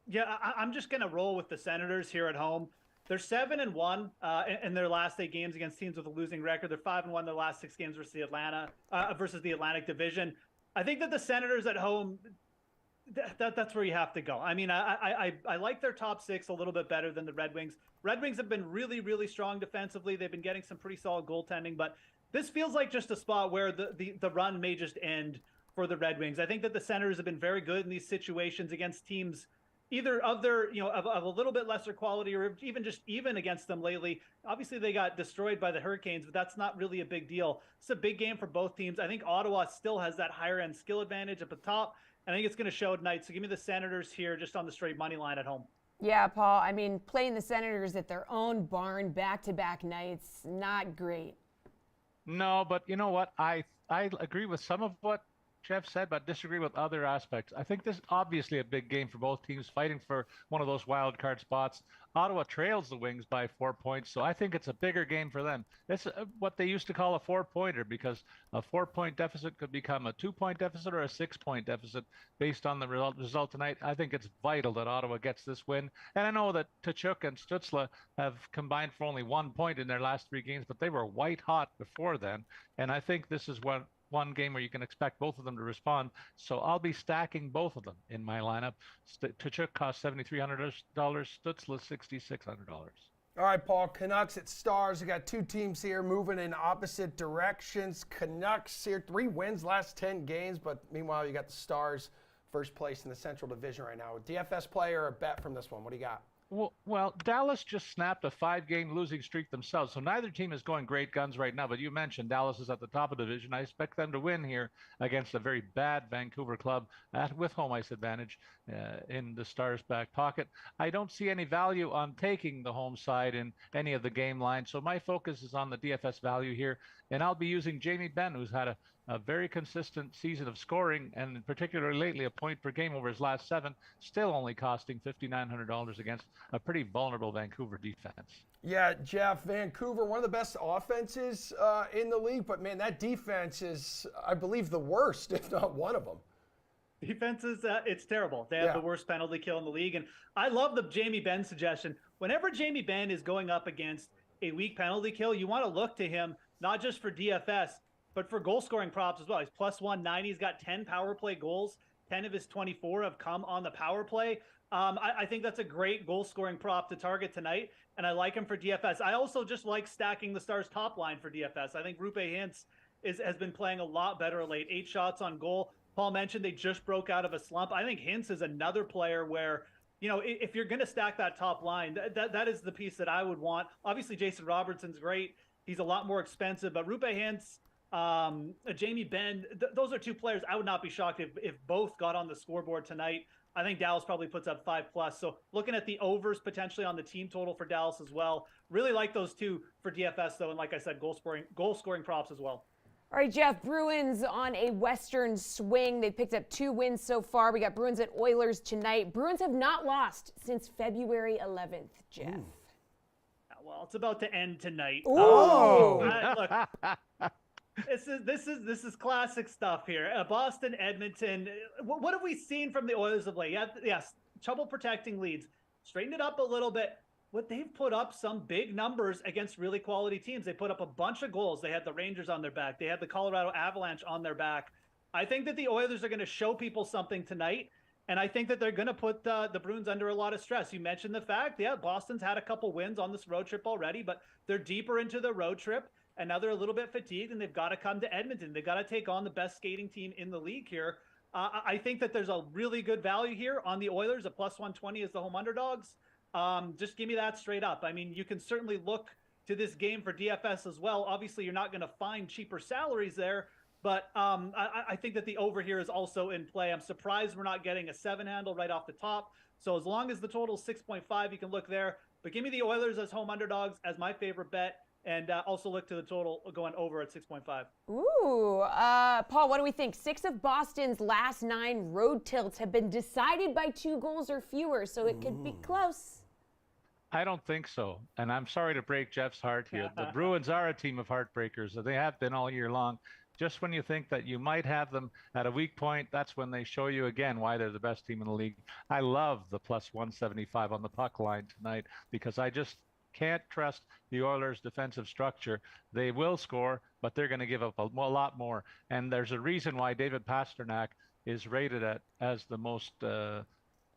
just going to roll with the Senators here at home. They're 7-1 in their last 8 games against teams with a losing record. They're 5-1 their last 6 games versus the Atlantic Division. I think that the Senators at home, that's where you have to go. I mean, I like their top 6 a little bit better than the Red Wings. Red Wings have been really, really strong defensively. They've been getting some pretty solid goaltending, but this feels like just a spot where the run may just end for the Red Wings. I think that the Senators have been very good in these situations against teams either of their, of a little bit lesser quality or even against them lately. Obviously, they got destroyed by the Hurricanes, but that's not really a big deal. It's a big game for both teams. I think Ottawa still has that higher end skill advantage at the top, and I think it's going to show tonight. So give me the Senators here just on the straight money line at home. Yeah, Paul. I mean, playing the Senators at their own barn back-to-back nights, not great. No, but you know what? I agree with some of what Jeff said, but disagree with other aspects. I think this is obviously a big game for both teams fighting for one of those wild card spots. Ottawa trails the Wings by 4 points, so I think it's a bigger game for them. It's what they used to call a 4-pointer because a 4-point deficit could become a 2-point deficit or a 6-point deficit based on the result tonight. I think it's vital that Ottawa gets this win. And I know that Tkachuk and Stützle have combined for only 1 point in their last 3 games, but they were white hot before then. And I think this is one game where you can expect both of them to respond. So I'll be stacking both of them in my lineup. Tkachuk costs $7,300, Stützle $6,600. All right, Paul, Canucks at Stars. We got two teams here moving in opposite directions. Canucks here, 3 wins last 10 games, but meanwhile, you got the Stars first place in the Central Division right now. DFS play or a bet from this one? What do you got? Well, Dallas just snapped a 5-game losing streak themselves, so neither team is going great guns right now. But you mentioned Dallas is at the top of the division. I expect them to win here against a very bad Vancouver club with home ice advantage in the Stars' back pocket. I don't see any value on taking the home side in any of the game lines, so my focus is on the DFS value here, and I'll be using Jamie Benn, who's had a very consistent season of scoring, and particularly lately a point per game over his last 7, still only costing $5,900 against a pretty vulnerable Vancouver defense. Yeah, Jeff, Vancouver, one of the best offenses in the league, but man, that defense is, I believe, the worst, if not one of them. Defense is, it's terrible. They have the worst penalty kill in the league. And I love the Jamie Benn suggestion. Whenever Jamie Benn is going up against a weak penalty kill, you want to look to him, not just for DFS, but for goal scoring props as well. He's plus 190. He's got 10 power play goals. 10 of his 24 have come on the power play. I think that's a great goal scoring prop to target tonight, and I like him for DFS. I also just like stacking the Stars top line for DFS. I think Rupe Hintz has been playing a lot better late. 8 shots on goal. Paul mentioned they just broke out of a slump. I think Hintz is another player where, you know, if you're going to stack that top line, that is the piece that I would want. Obviously, Jason Robertson's great. He's a lot more expensive, but Rupe Hintz, Jamie Benn, those are 2 players I would not be shocked if both got on the scoreboard tonight. I think Dallas probably puts up 5+. So looking at the overs potentially on the team total for Dallas as well. Really like those 2 for DFS though, and like I said, goal scoring props as well. All right, Jeff, Bruins on a Western swing. They picked up 2 wins so far. We got Bruins at Oilers tonight. Bruins have not lost since February 11th, Jeff. Ooh. Well, it's about to end tonight. Oh, look. This is classic stuff here. Boston, Edmonton. What have we seen from the Oilers of late? Yes, trouble protecting leads. Straightened it up a little bit. What they've put up some big numbers against really quality teams. They put up a bunch of goals. They had the Rangers on their back. They had the Colorado Avalanche on their back. I think that the Oilers are going to show people something tonight, and I think that they're going to put the Bruins under a lot of stress. You mentioned the fact, Boston's had a couple wins on this road trip already, but they're deeper into the road trip. And now they're a little bit fatigued, and they've got to come to Edmonton. They've got to take on the best skating team in the league here. I think that there's a really good value here on the Oilers. A plus 120 as the home underdogs. Just give me that straight up. I mean, you can certainly look to this game for DFS as well. Obviously, you're not going to find cheaper salaries there, but I think that the over here is also in play. I'm surprised we're not getting a 7 handle right off the top. So as long as the total is 6.5, you can look there. But give me the Oilers as home underdogs as my favorite bet. And also look to the total going over at 6.5. Ooh, Paul, what do we think? 6 of Boston's last 9 road tilts have been decided by 2 goals or fewer, so it could be close. I don't think so. And I'm sorry to break Jeff's heart here. The Bruins are a team of heartbreakers. They have been all year long. Just when you think that you might have them at a weak point, that's when they show you again why they're the best team in the league. I love the plus 175 on the puck line tonight because I just can't trust the Oilers' defensive structure. They will score, but they're going to give up a lot more. And there's a reason why David Pastrnak is rated as the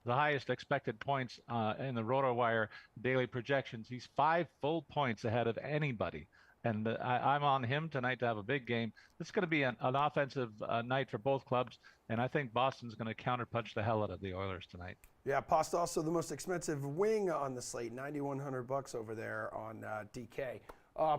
highest expected points in the RotoWire daily projections. He's 5 full points ahead of anybody. And I'm on him tonight to have a big game. This is going to be an offensive night for both clubs, and I think Boston's going to counterpunch the hell out of the Oilers tonight. Yeah, Pasta also the most expensive wing on the slate, $9,100 over there on DK.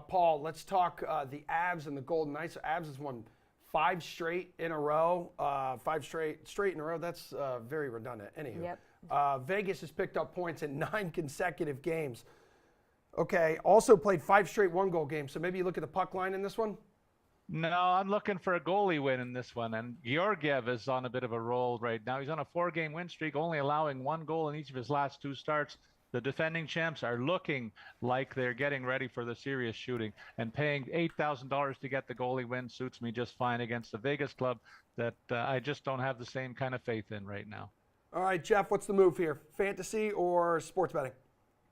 Paul, let's talk the Avs and the Golden Knights. Avs has won 5 straight in a row. 5 straight in a row. That's very redundant. Anywho, yep. Vegas has picked up points in 9 consecutive games. Okay, also played 5 straight 1-goal games. So maybe you look at the puck line in this one? No, I'm looking for a goalie win in this one. And Georgiev is on a bit of a roll right now. He's on a 4-game win streak, only allowing 1 goal in each of his last 2 starts. The defending champs are looking like they're getting ready for the serious shooting, and paying $8,000 to get the goalie win suits me just fine against a Vegas club that I just don't have the same kind of faith in right now. All right, Jeff, what's the move here? Fantasy or sports betting?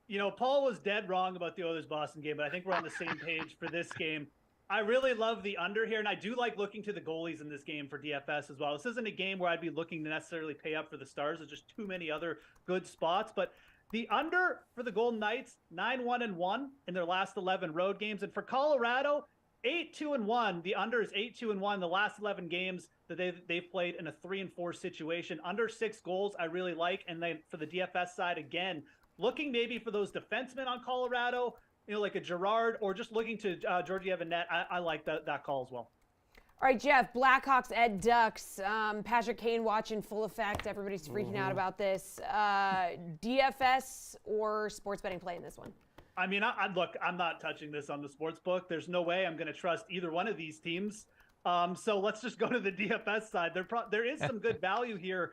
You know, Paul was dead wrong about the Oilers-Boston game, but I think we're on the same page for this game. I really love the under here, and I do like looking to the goalies in this game for DFS as well. This isn't a game where I'd be looking to necessarily pay up for the Stars. There's just too many other good spots. But The under for the Golden Knights, 9-1-1 in their last 11 road games. And for Colorado, 8-2-1. The under is 8-2-1. The last 11 games that they've played in a 3-4 situation. Under 6 goals, I really like. And then for the DFS side, again, looking maybe for those defensemen on Colorado, like a Girard, or just looking to Georgiev and net. I like that call as well. All right, Jeff, Blackhawks at Ducks. Patrick Kane watching full effect. Everybody's freaking out about this. DFS or sports betting play in this one? I mean, look, I'm not touching this on the sports book. There's no way I'm going to trust either one of these teams. So let's just go to the DFS side. There is some good value here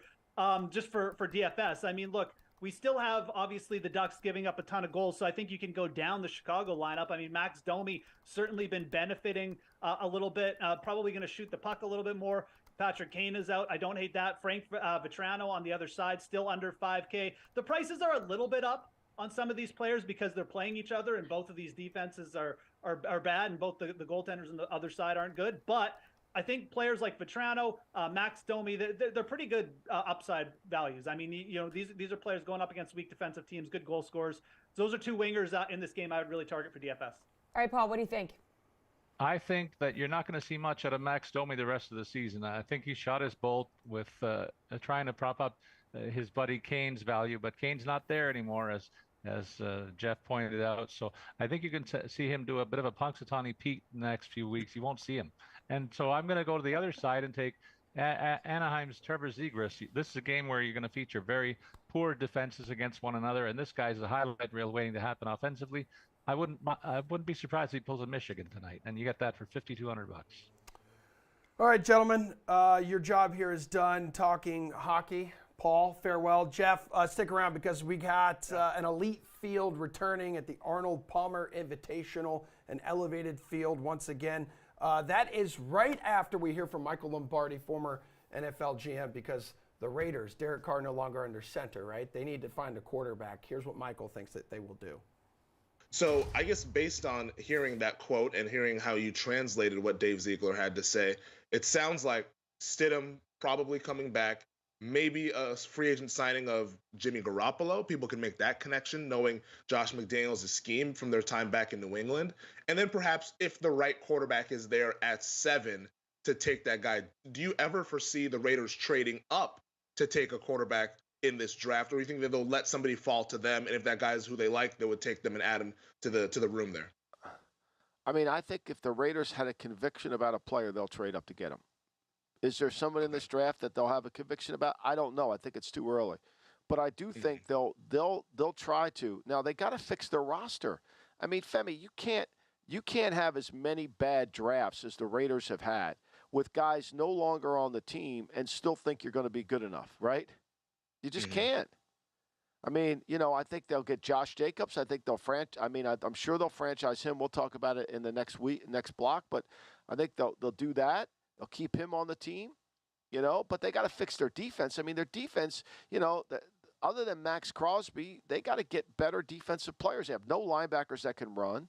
just for DFS. I mean, look, we still have, obviously, the Ducks giving up a ton of goals, so I think you can go down the Chicago lineup. I mean, Max Domi certainly been benefiting a little bit, probably going to shoot the puck a little bit more. Patrick Kane is out. I don't hate that. Frank Vetrano on the other side, still under 5K. The prices are a little bit up on some of these players because they're playing each other, and both of these defenses are bad, and both the goaltenders on the other side aren't good. But I think players like Vetrano, Max Domi, they're pretty good upside values. I mean, these are players going up against weak defensive teams, good goal scorers. Those are 2 wingers in this game I would really target for DFS. All right, Paul, what do you think? I think that you're not going to see much out of Max Domi the rest of the season. I think he shot his bolt with trying to prop up his buddy Kane's value, but Kane's not there anymore, as Jeff pointed out. So I think you can see him do a bit of a Punxsutawney Pete in the next few weeks. You won't see him. And so I'm going to go to the other side and take Anaheim's Trevor Zegras. This is a game where you're going to feature very poor defenses against one another, and this guy's a highlight reel waiting to happen offensively. I wouldn't be surprised if he pulls a Michigan tonight, and you get that for $5,200. All right, gentlemen, your job here is done talking hockey. Paul, farewell. Jeff, stick around because we got an elite field returning at the Arnold Palmer Invitational, an elevated field once again. That is right after we hear from Michael Lombardi, former NFL GM, because the Raiders, Derek Carr no longer under center, right? They need to find a quarterback. Here's what Michael thinks that they will do. So I guess based on hearing that quote and hearing how you translated what Dave Ziegler had to say, it sounds like Stidham probably coming back, maybe a free agent signing of Jimmy Garoppolo. People can make that connection knowing Josh McDaniels' scheme from their time back in New England. And then perhaps if the right quarterback is there at 7 to take that guy, do you ever foresee the Raiders trading up to take a quarterback in this draft, or do you think that they'll let somebody fall to them, and if that guy is who they like, they would take them and add him to the room there? I mean, I think if the Raiders had a conviction about a player, they'll trade up to get him. Is there someone in this draft that they'll have a conviction about? I don't know. I think it's too early, but I do think they'll try to. Now they got to fix their roster. I mean, Femi, you can't have as many bad drafts as the Raiders have had with guys no longer on the team and still think you're going to be good enough, right? You just can't. I mean, I think they'll get Josh Jacobs. I think I'm sure they'll franchise him. We'll talk about it in the next block, but I think they'll do that. They'll keep him on the team, but they got to fix their defense. I mean, their defense, other than Max Crosby, they got to get better defensive players. They have no linebackers that can run.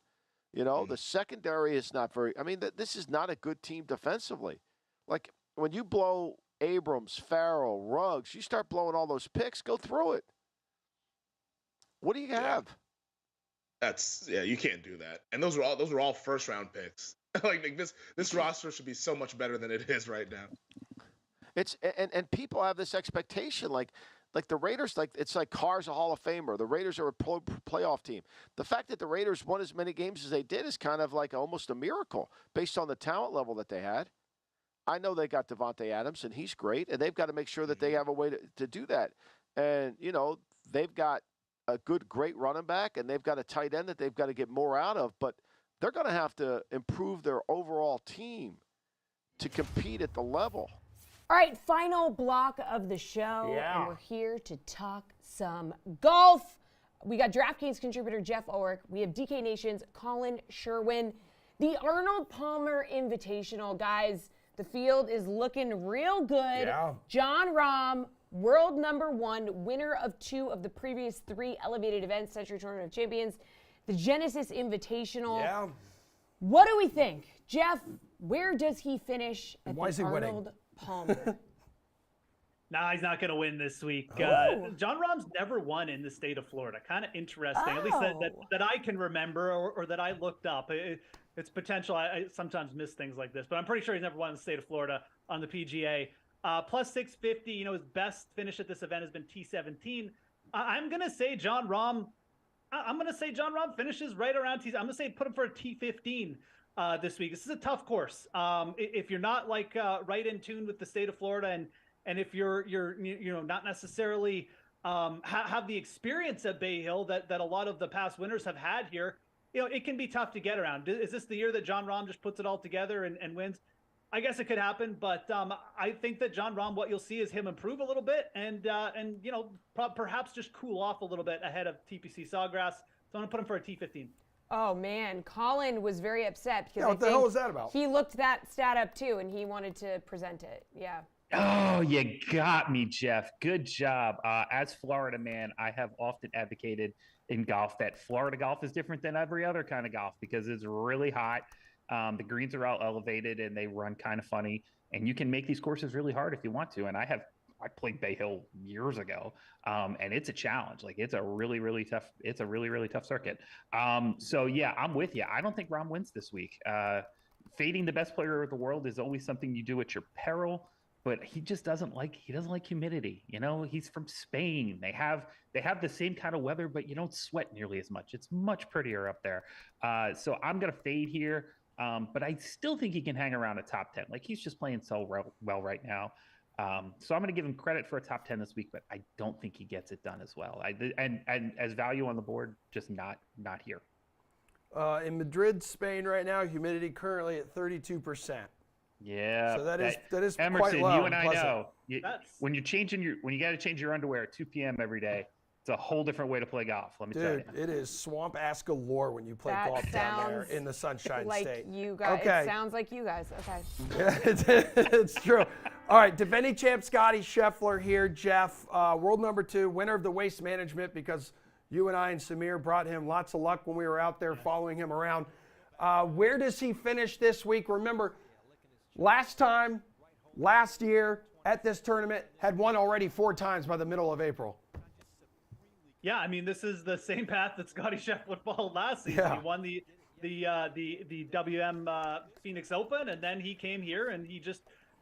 The secondary is not very – I mean, this is not a good team defensively. Like, when you blow Abrams, Farrell, Ruggs, you start blowing all those picks, go through it. What do you have? You can't do that. And those are all first round picks. like this roster should be so much better than it is right now. It's and people have this expectation like the Raiders, it's like Carr's a Hall of Famer. The Raiders are a playoff team. The fact that the Raiders won as many games as they did is kind of like almost a miracle based on the talent level that they had. I know they got Devontae Adams, and he's great, and they've got to make sure that they have a way to do that. And, they've got a great running back, and they've got a tight end that they've got to get more out of, but they're going to have to improve their overall team to compete at the level. All right, final block of the show, Yeah. and we're here to talk some golf. We got DraftKings contributor Jeff Ulrich. We have DK Nation's Colin Sherwin. The Arnold Palmer Invitational, guys. The field is looking real good. Yeah. John Rahm, world #1, winner of 2 of the previous 3 elevated events, Century Tournament of Champions, the Genesis Invitational. Yeah. What do we think? Jeff, where does he finish at Why is the he winning? Arnold Palmer? Nah, he's not going to win this week. Oh. John Rahm's never won in the state of Florida. Kind of interesting, at least that I can remember or that I looked up. It's potential. I sometimes miss things like this, but I'm pretty sure he's never won in the state of Florida on the PGA. Plus 650, you know, his best finish at this event has been T17. I'm going to say John Rahm. I'm going to say John Rahm finishes right around T. I'm going to say put him for a T15 this week. This is a tough course. If you're not like right in tune with the state of Florida and if you're not necessarily have the experience at Bay Hill that a lot of the past winners have had here, you know, it can be tough to get around. Is this the year that John Rahm just puts it all together and wins? I guess it could happen, but I think that John Rahm, what you'll see is him improve a little bit and you know, perhaps just cool off a little bit ahead of TPC Sawgrass. So I'm gonna put him for a T15. Oh man, Colin was very upset because what the hell was that about? He looked that stat up too, and he wanted to present it. Yeah. Oh, you got me, Jeff. Good job. As Florida man, I have often advocated in golf that Florida golf is different than every other kind of golf because it's really hot. The greens are all elevated and they run kind of funny, and you can make these courses really hard if you want to. And I played Bay Hill years ago, and it's a challenge. Like it's a really, really tough circuit. So yeah, I'm with you. I don't think Rahm wins this week. Fading the best player of the world is always something you do at your peril. But he just doesn't like humidity. You know, he's from Spain. They have the same kind of weather, but you don't sweat nearly as much. It's much prettier up there. So I'm gonna fade here. But I still think he can hang around a top 10. Like he's just playing so well right now. So I'm gonna give him credit for a top 10 this week, but I don't think he gets it done as well. And as value on the board, just not here. In Madrid, Spain right now, humidity currently at 32%. Yeah, so that is Emerson, quite low. you and I know when you got to change your underwear at 2 p.m. every day. It's a whole different way to play golf. Let me tell you. It is swamp ass galore when you play golf down there in the Sunshine like State. You guys. Okay. It sounds like you guys. Okay. Yeah, it's true. All right, defending champ Scotty Scheffler here, Jeff, world number 2, winner of the Waste Management, because you and I and Samir brought him lots of luck when we were out there following him around. Where does he finish this week? Remember, last year at this tournament, had won already 4 times by the middle of April. Yeah, I mean, this is the same path that Scotty Scheffler followed last season. Yeah. He won the WM Phoenix Open, and then he came here and he just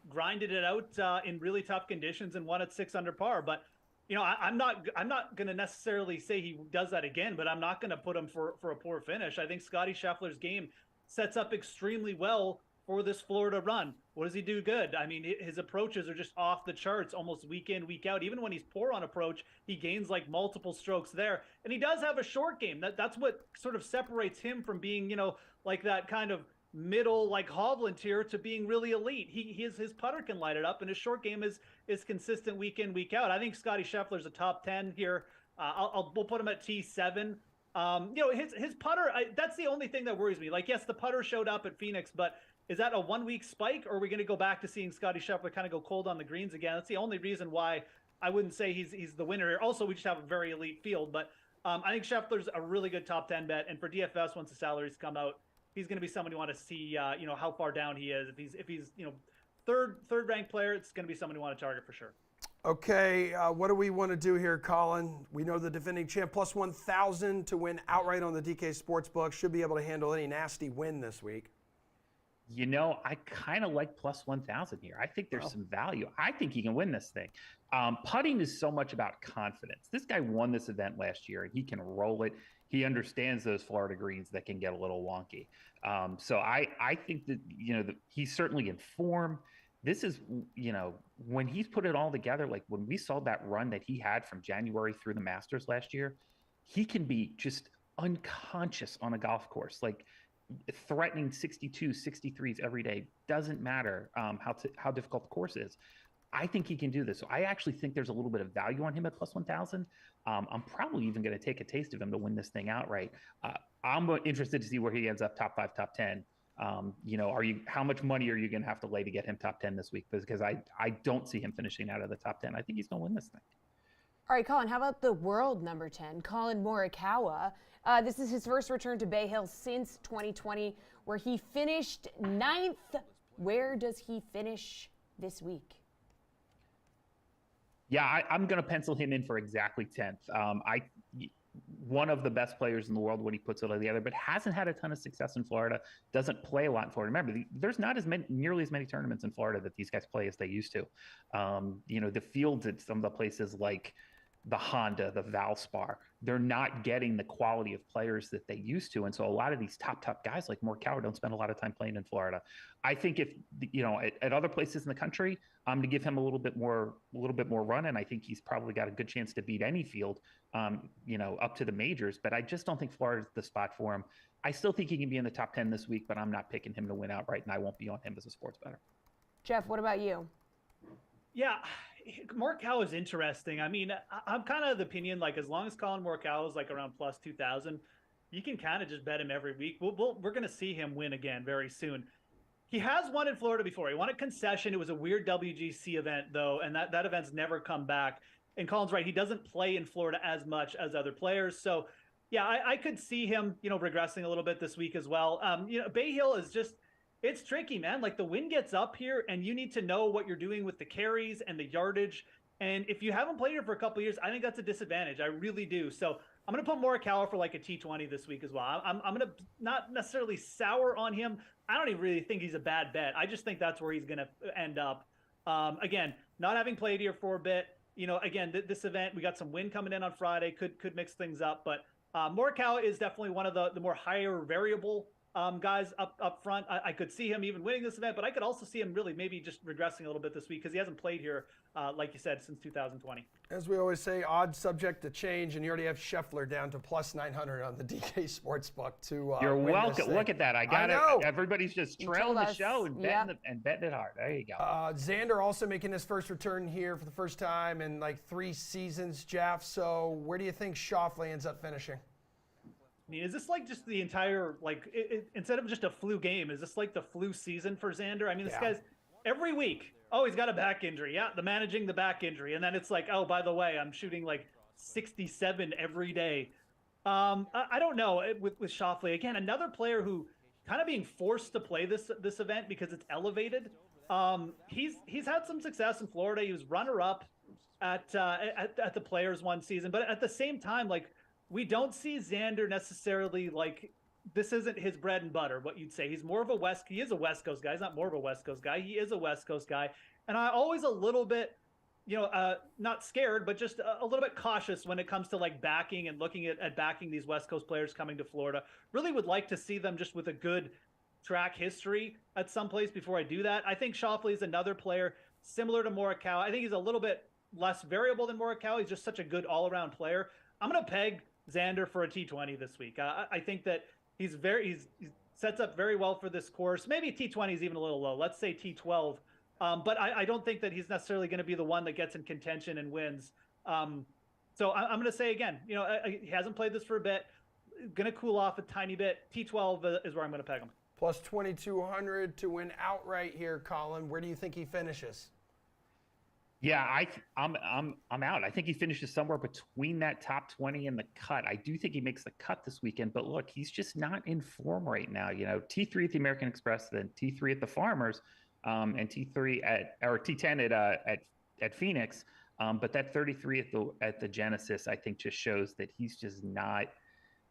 grinded it out in really tough conditions and won at 6 under par. But you know, I'm not going to necessarily say he does that again, but I'm not going to put him for a poor finish. I think Scotty Scheffler's game sets up extremely well for this Florida run. What does he do good? I mean, his approaches are just off the charts almost week in, week out. Even when he's poor on approach, he gains like multiple strokes there. And he does have a short game. That's what sort of separates him from being, you know, like that kind of middle like Hovland tier to being really elite. His putter can light it up, and his short game is consistent week in, week out. I think Scotty Scheffler's a top 10 here. We'll put him at T7. You know, his putter, that's the only thing that worries me. Like, yes, the putter showed up at Phoenix, but is that a 1 week spike, or are we going to go back to seeing Scotty Scheffler kind of go cold on the greens again? That's the only reason why I wouldn't say he's the winner here. Also, we just have a very elite field, but I think Scheffler's a really good top 10 bet. And for DFS, once the salaries come out, he's going to be someone you want to see, you know, how far down he is. If he's you know, third ranked player, it's going to be someone you want to target for sure. Okay, what do we want to do here, Colin? We know the defending champ plus 1,000 to win outright on the DK Sportsbook. Should be able to handle any nasty win this week. You know, I kind of like plus 1,000 here. I think there's some value. I think he can win this thing. Putting is so much about confidence. This guy won this event last year, and he can roll it. He understands those Florida greens that can get a little wonky. So I think that, you know, he's certainly in form. This is, you know, when he's put it all together, like when we saw that run that he had from January through the Masters last year, he can be just unconscious on a golf course. Like, threatening 62, 63s every day. Doesn't matter how difficult the course is. I think he can do this. So I actually think there's a little bit of value on him at plus 1,000. I'm probably even going to take a taste of him to win this thing outright. I'm interested to see where he ends up, top 5, top 10. You know, how much money are you going to have to lay to get him top 10 this week? Because I don't see him finishing out of the top 10. I think he's going to win this thing. All right, Colin, how about the world number 10, Colin Morikawa? This is his first return to Bay Hill since 2020, where he finished 9th. Where does he finish this week? Yeah, I'm going to pencil him in for exactly 10th. One of the best players in the world when he puts it all together, but hasn't had a ton of success in Florida. Doesn't play a lot in Florida. Remember, there's not nearly as many tournaments in Florida that these guys play as they used to. The fields at some of the places like the Honda, the Valspar, they're not getting the quality of players that they used to. And so a lot of these top guys like Morikawa don't spend a lot of time playing in Florida. I think if, at other places in the country, I'm going to give him a little bit more run. And I think he's probably got a good chance to beat any field, up to the majors. But I just don't think Florida's the spot for him. I still think he can be in the top 10 this week, but I'm not picking him to win outright, and I won't be on him as a sports bettor. Jeff, what about you? Yeah, Morikawa is interesting. I mean, I'm kind of the opinion, like, as long as Colin Morikawa is like around plus 2,000, you can kind of just bet him every week. We're going to see him win again very soon. He has won in Florida before. He won at Concession. It was a weird WGC event, though, and that event's never come back. And Colin's right. He doesn't play in Florida as much as other players. So, yeah, I could see him, regressing a little bit this week as well. Bay Hill is just, it's tricky, man. Like, the wind gets up here, and you need to know what you're doing with the carries and the yardage. And if you haven't played here for a couple of years, I think that's a disadvantage. I really do. So I'm going to put Morikawa for like a T20 this week as well. I'm going to not necessarily sour on him. I don't even really think he's a bad bet. I just think that's where he's going to end up. Again, not having played here for a bit, again, this event, we got some wind coming in on Friday, could mix things up. But Morikawa is definitely one of the more higher variable guys up front. I could see him even winning this event, but I could also see him really maybe just regressing a little bit this week because he hasn't played here, like you said, since 2020. As we always say, odds subject to change, and you already have Scheffler down to plus 900 on the DK Sportsbook to You're win welcome. this thing. Look at that. I got it. Everybody's just trailing the show and betting, betting it hard. There you go. Xander also making his first return here for the first time in like 3 seasons, Jeff. So where do you think Schauffele ends up finishing? I mean, is this like just the entire, like, instead of just a flu game, is this like the flu season for Xander? I mean, this guy's every week, oh, he's got a back injury. Yeah, managing the back injury. And then it's like, oh, by the way, I'm shooting like 67 every day. I don't know with Schauffele. Again, another player who kind of being forced to play this event because it's elevated. He's had some success in Florida. He was runner-up at the Players one season. But at the same time, like, we don't see Xander necessarily, like, this isn't his bread and butter, what you'd say. He is a West Coast guy. He's not more of a West Coast guy. He is a West Coast guy. And I always a little bit, not scared, but just a little bit cautious when it comes to like backing and looking at backing these West Coast players coming to Florida. Really would like to see them just with a good track history at some place before I do that. I think Schauffele is another player similar to Morikawa. I think he's a little bit less variable than Morikawa. He's just such a good all-around player. I'm going to peg Xander for a T20 this week. I think that he sets up very well for this course. Maybe T20 is even a little low. Let's say T12. But I don't think that he's necessarily going to be the one that gets in contention and wins. So I'm going to say again, he hasn't played this for a bit. Going to cool off a tiny bit. T12 is where I'm going to peg him. Plus 2,200 to win outright here, Colin. Where do you think he finishes? Yeah, I'm out. I think he finishes somewhere between that top 20 and the cut. I do think he makes the cut this weekend, but look, he's just not in form right now. T3 at the American Express, then T3 at the Farmers, and T3 or T10 at Phoenix. But that 33 at the Genesis, I think, just shows that he's just not.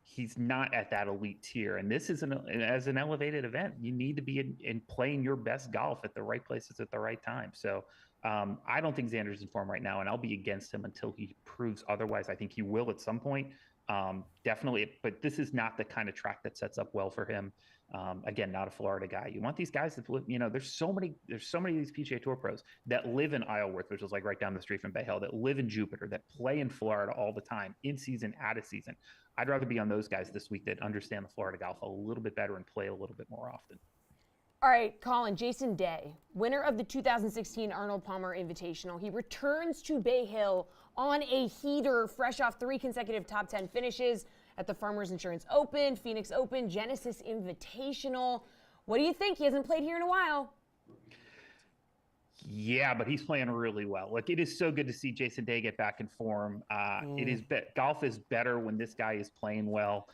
He's not at that elite tier, and this is as an elevated event. You need to be in playing your best golf at the right places at the right time. So I don't think Xander's in form right now, and I'll be against him until he proves otherwise. I think he will at some point, definitely. But this is not the kind of track that sets up well for him. Again, not a Florida guy. You want these guys that there's so many of these PGA Tour pros that live in Isleworth, which is like right down the street from Bay Hill, that live in Jupiter, that play in Florida all the time, in season, out of season. I'd rather be on those guys this week that understand the Florida golf a little bit better and play a little bit more often. All right, Colin, Jason Day, winner of the 2016 Arnold Palmer Invitational. He returns to Bay Hill on a heater, fresh off 3 consecutive top 10 finishes at the Farmers Insurance Open, Phoenix Open, Genesis Invitational. What do you think? He hasn't played here in a while. Yeah, but he's playing really well. Look, it is so good to see Jason Day get back in form. Golf is better when this guy is playing well.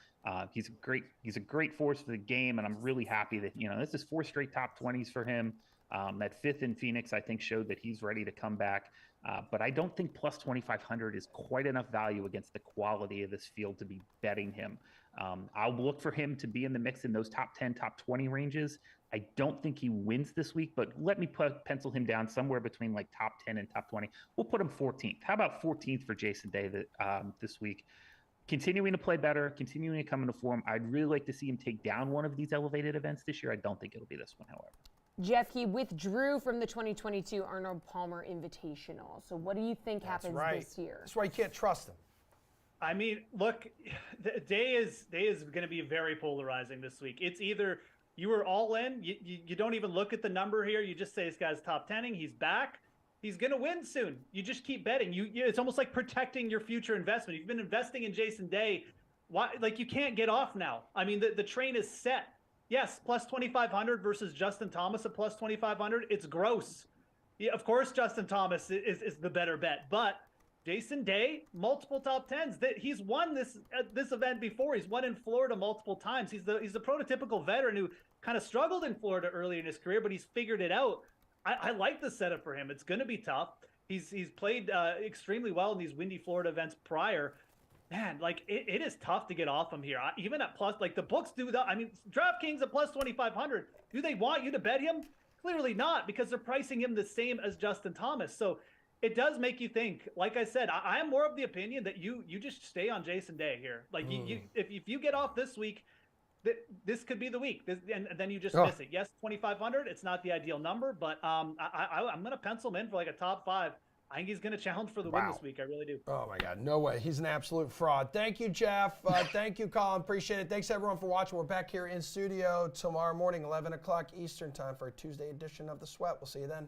He's a great force for the game, and I'm really happy that this is 4 straight top 20s for him. That 5th in Phoenix, I think, showed that he's ready to come back. But I don't think plus 2,500 is quite enough value against the quality of this field to be betting him. I'll look for him to be in the mix in those top 10, top 20 ranges. I don't think he wins this week, but let me pencil him down somewhere between like top 10 and top 20. We'll put him 14th. How about 14th for Jason Day this week? Continuing to play better, continuing to come into form. I'd really like to see him take down one of these elevated events this year. I don't think it'll be this one, however. Jeff, he withdrew from the 2022 Arnold Palmer Invitational. So what do you think happens this year? That's why you can't trust him. I mean, look, Day is going to be very polarizing this week. It's either you are all in, you don't even look at the number here. You just say this guy's top 10ing, he's back. He's going to win soon. You just keep betting. It's almost like protecting your future investment. You've been investing in Jason Day. Why? Like, you can't get off now. I mean, the train is set. Yes, plus 2,500 versus Justin Thomas at plus 2,500. It's gross. Yeah, of course, Justin Thomas is the better bet. But Jason Day, multiple top 10s. He's won this event before. He's won in Florida multiple times. He's the prototypical veteran who kind of struggled in Florida early in his career, but he's figured it out. I like the setup for him. It's going to be tough. He's played extremely well in these windy Florida events prior. Man, like it is tough to get off him here. Even at plus, like the books do that. I mean, DraftKings at plus 2,500. Do they want you to bet him? Clearly not, because they're pricing him the same as Justin Thomas. So it does make you think. Like I said, I am more of the opinion that you just stay on Jason Day here. Like if you get off this week, this could be the week, and then you just miss it. Yes, 2,500. It's not the ideal number, but I'm going to pencil him in for like a top 5. I think he's going to challenge for the win this week. I really do. Oh, my God. No way. He's an absolute fraud. Thank you, Jeff. Thank you, Colin. Appreciate it. Thanks, everyone, for watching. We're back here in studio tomorrow morning, 11 o'clock Eastern time for a Tuesday edition of The Sweat. We'll see you then.